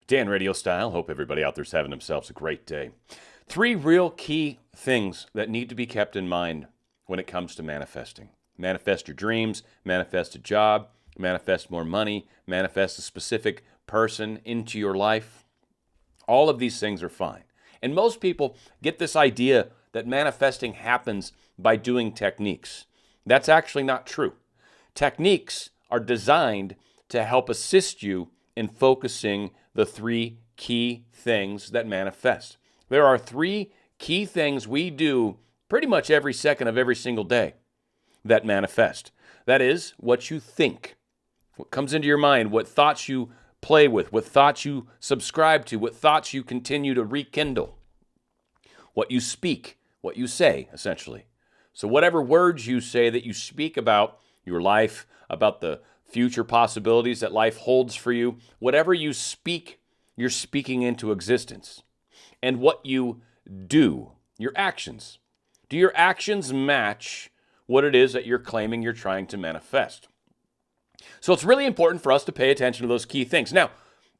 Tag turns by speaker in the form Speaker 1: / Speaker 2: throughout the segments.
Speaker 1: Dan RadioStyle. Hope everybody out there's having themselves a great day. 3 real key things that need to be kept in mind when it comes to manifesting. Manifest your dreams, manifest a job, manifest more money, manifest a specific person into your life. All of these things are fine. And most people get this idea that manifesting happens by doing techniques. That's actually not true. Techniques are designed to help assist you in focusing the 3 key things that manifest. There are 3 key things we do pretty much every second of every single day that manifest. That is what you think, what comes into your mind, what thoughts you play with, what thoughts you subscribe to, what thoughts you continue to rekindle, what you speak, what you say, essentially. So whatever words you say that you speak about your life, about the future possibilities that life holds for you, whatever you speak, you're speaking into existence. And what you do, your actions. Do your actions match what it is that you're claiming you're trying to manifest? So it's really important for us to pay attention to those key things. Now,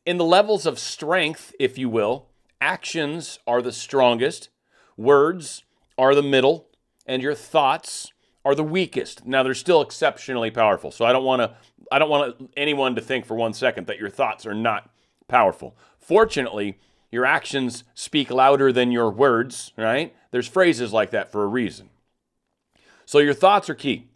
Speaker 1: in the levels of strength, if you will, actions are the strongest, words are the middle, and your thoughts are the weakest. Now, they're still exceptionally powerful. So I don't want anyone to think for one second that your thoughts are not powerful. Fortunately, your actions speak louder than your words, right? There's phrases like that for a reason. So your thoughts are key.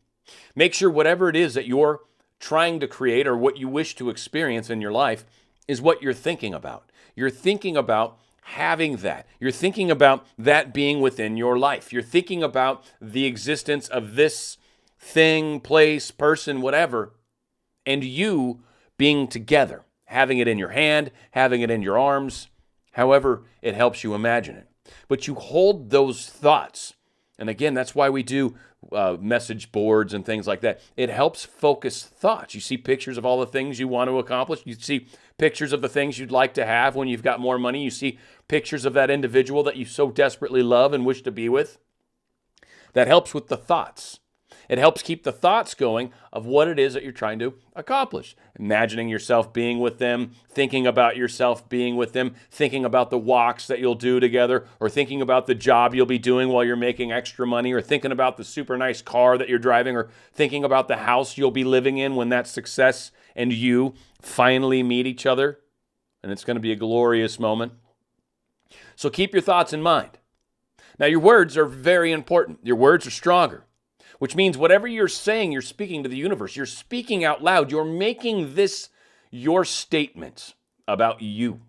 Speaker 1: Make sure whatever it is that you're trying to create or what you wish to experience in your life is what you're thinking about. You're thinking about having that. You're thinking about that being within your life. You're thinking about the existence of this thing, place, person, whatever, and you being together, having it in your hand, having it in your arms, however it helps you imagine it. But you hold those thoughts. And again, that's why we do message boards and things like that. It helps focus thoughts. You see pictures of all the things you want to accomplish. You see pictures of the things you'd like to have when you've got more money. You see pictures of that individual that you so desperately love and wish to be with. That helps with the thoughts. It helps keep the thoughts going of what it is that you're trying to accomplish. Imagining yourself being with them, thinking about yourself being with them, thinking about the walks that you'll do together, or thinking about the job you'll be doing while you're making extra money, or thinking about the super nice car that you're driving, or thinking about the house you'll be living in when that success and you finally meet each other. And it's going to be a glorious moment. So keep your thoughts in mind. Now, your words are very important. Your words are stronger. Which means whatever you're saying, you're speaking to the universe. You're speaking out loud. You're making this your statement about you.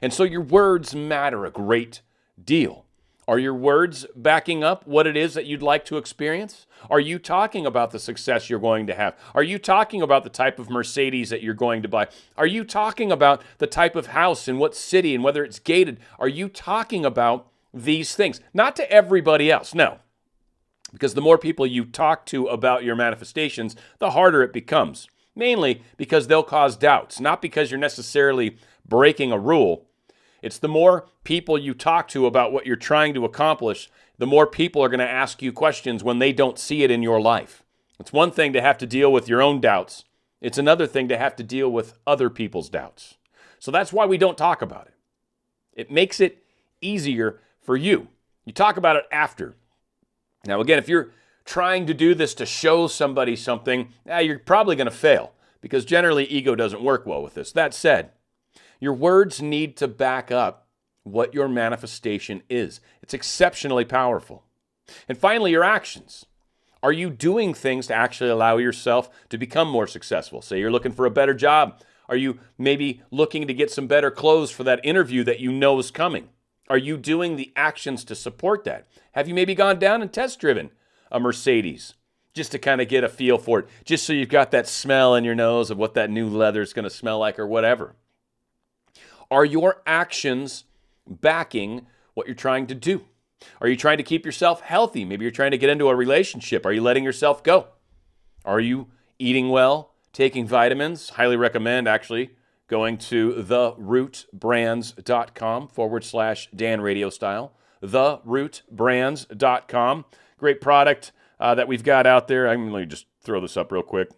Speaker 1: And so your words matter a great deal. Are your words backing up what it is that you'd like to experience? Are you talking about the success you're going to have? Are you talking about the type of Mercedes that you're going to buy? Are you talking about the type of house in what city and whether it's gated? Are you talking about these things? Not to everybody else, no. Because the more people you talk to about your manifestations, the harder it becomes. Mainly because they'll cause doubts, not because you're necessarily breaking a rule. It's the more people you talk to about what you're trying to accomplish, the more people are going to ask you questions when they don't see it in your life. It's one thing to have to deal with your own doubts. It's another thing to have to deal with other people's doubts. So that's why we don't talk about it. It makes it easier for you. You talk about it after. Now, again, if you're trying to do this to show somebody something, you're probably going to fail because generally ego doesn't work well with this. That said, your words need to back up what your manifestation is. It's exceptionally powerful. And finally, your actions. Are you doing things to actually allow yourself to become more successful? Say you're looking for a better job. Are you maybe looking to get some better clothes for that interview that you know is coming? Are you doing the actions to support that? Have you maybe gone down and test driven a Mercedes just to kind of get a feel for it, just so you've got that smell in your nose of what that new leather is going to smell like or whatever? Are your actions backing what you're trying to do? Are you trying to keep yourself healthy? Maybe you're trying to get into a relationship. Are you letting yourself go? Are you eating well, taking vitamins? Highly recommend, actually, going to therootbrands.com/Dan RadioStyle. therootbrands.com. Great product that we've got out there. Let me just throw this up real quick.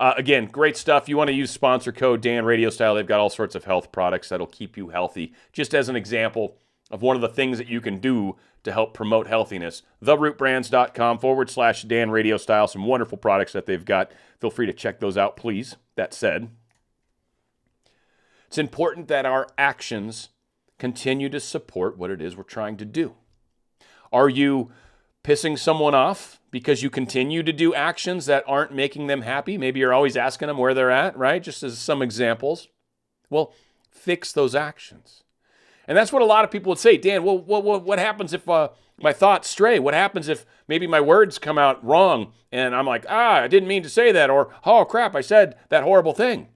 Speaker 1: Again, great stuff. You want to use sponsor code Dan RadioStyle. They've got all sorts of health products that'll keep you healthy. Just as an example of one of the things that you can do to help promote healthiness, therootbrands.com/Dan RadioStyle. Some wonderful products that they've got. Feel free to check those out, please. That said, it's important that our actions continue to support what it is we're trying to do. Are you pissing someone off because you continue to do actions that aren't making them happy? Maybe you're always asking them where they're at, right? Just as some examples. Well, fix those actions. And that's what a lot of people would say. Dan, well, what happens if my thoughts stray? What happens if maybe my words come out wrong and I'm like, I didn't mean to say that, or, oh, crap, I said that horrible thing?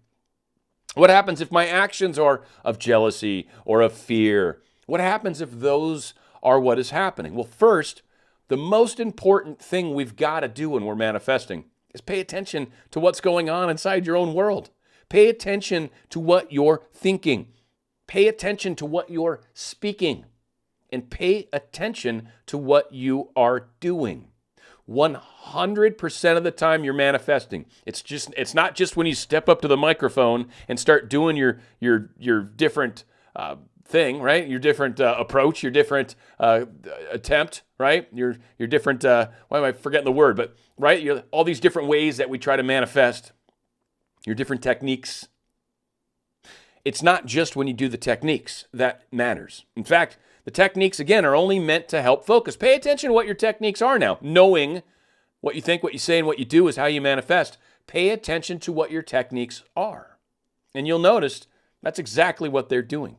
Speaker 1: What happens if my actions are of jealousy or of fear? What happens if those are what is happening? Well, first, the most important thing we've got to do when we're manifesting is pay attention to what's going on inside your own world. Pay attention to what you're thinking. Pay attention to what you're speaking. And pay attention to what you are doing. 100% of the time you're manifesting. It's not just when you step up to the microphone and start doing your different thing, right? Your different approach, your different attempt, right? Your different, why am I forgetting the word? But, right? All these different ways that we try to manifest, your different techniques. It's not just when you do the techniques that matters. In fact, the techniques, again, are only meant to help focus. Pay attention to what your techniques are now. Knowing what you think, what you say, and what you do is how you manifest. Pay attention to what your techniques are. And you'll notice that's exactly what they're doing.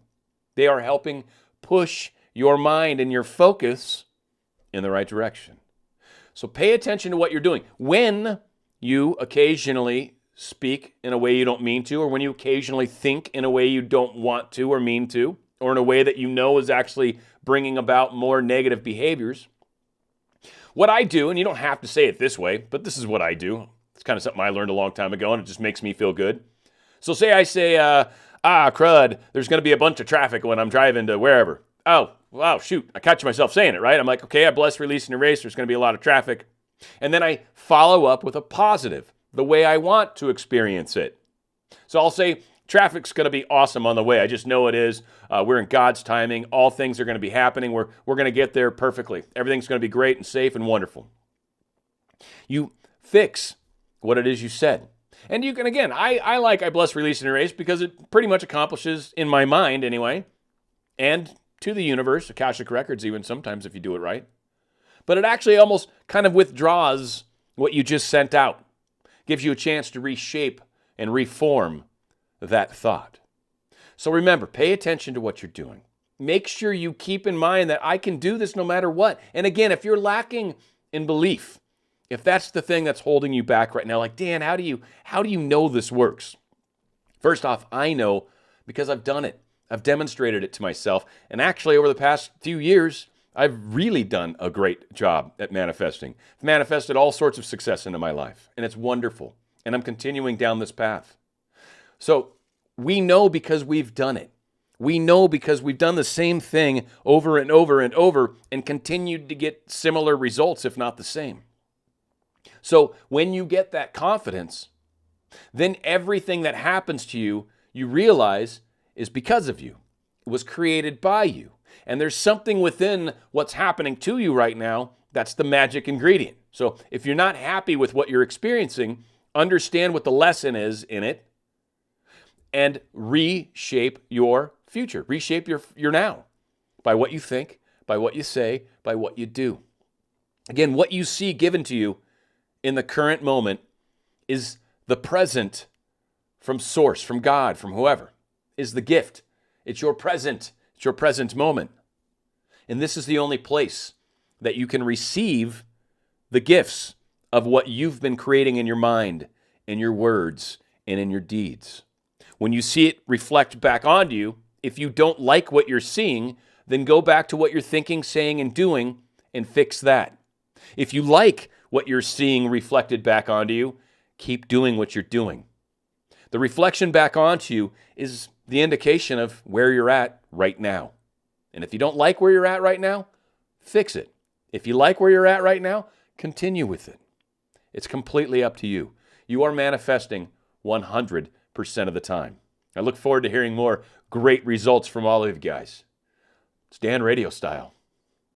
Speaker 1: They are helping push your mind and your focus in the right direction. So pay attention to what you're doing. When you occasionally speak in a way you don't mean to, or when you occasionally think in a way you don't want to or mean to, or in a way that you know is actually bringing about more negative behaviors. What I do, and you don't have to say it this way, but this is what I do. It's kind of something I learned a long time ago, and it just makes me feel good. So say I say, crud, there's going to be a bunch of traffic when I'm driving to wherever. Oh, wow, shoot, I catch myself saying it, right? I'm like, okay, I bless, release, and erase. There's going to be a lot of traffic. And then I follow up with a positive, the way I want to experience it. So I'll say, traffic's going to be awesome on the way. I just know it is. We're in God's timing. All things are going to be happening. We're going to get there perfectly. Everything's going to be great and safe and wonderful. You fix what it is you said. And you can, again, I like I bless, release, and erase because it pretty much accomplishes, in my mind anyway, and to the universe, Akashic Records even sometimes if you do it right. But it actually almost kind of withdraws what you just sent out. Gives you a chance to reshape and reform that thought. So remember, pay attention to what you're doing. Make sure you keep in mind that I can do this no matter what. And again, if you're lacking in belief, if that's the thing that's holding you back right now, like, Dan, how do you know this works? First off, I know because I've done it. I've demonstrated it to myself. And actually, over the past few years, I've really done a great job at manifesting. I've manifested all sorts of success into my life, and it's wonderful. And I'm continuing down this path. So we know because we've done it. We know because we've done the same thing over and over and over and continued to get similar results, if not the same. So when you get that confidence, then everything that happens to you, you realize is because of you. It was created by you. And there's something within what's happening to you right now that's the magic ingredient. So if you're not happy with what you're experiencing, understand what the lesson is in it and reshape your future. Reshape your now by what you think, by what you say, by what you do. Again, what you see given to you in the current moment is the present from source, from God, from whoever, is the gift. It's your present. It's your present moment. And this is the only place that you can receive the gifts of what you've been creating in your mind, in your words, and in your deeds. When you see it reflect back onto you, if you don't like what you're seeing, then go back to what you're thinking, saying, and doing and fix that. If you like what you're seeing reflected back onto you, keep doing what you're doing. The reflection back onto you is the indication of where you're at right now. And if you don't like where you're at right now, fix it. If you like where you're at right now, continue with it. It's completely up to you. you are manifesting 100% of the time. I look forward to hearing more great results from all of you guys. It's Dan Radio Style.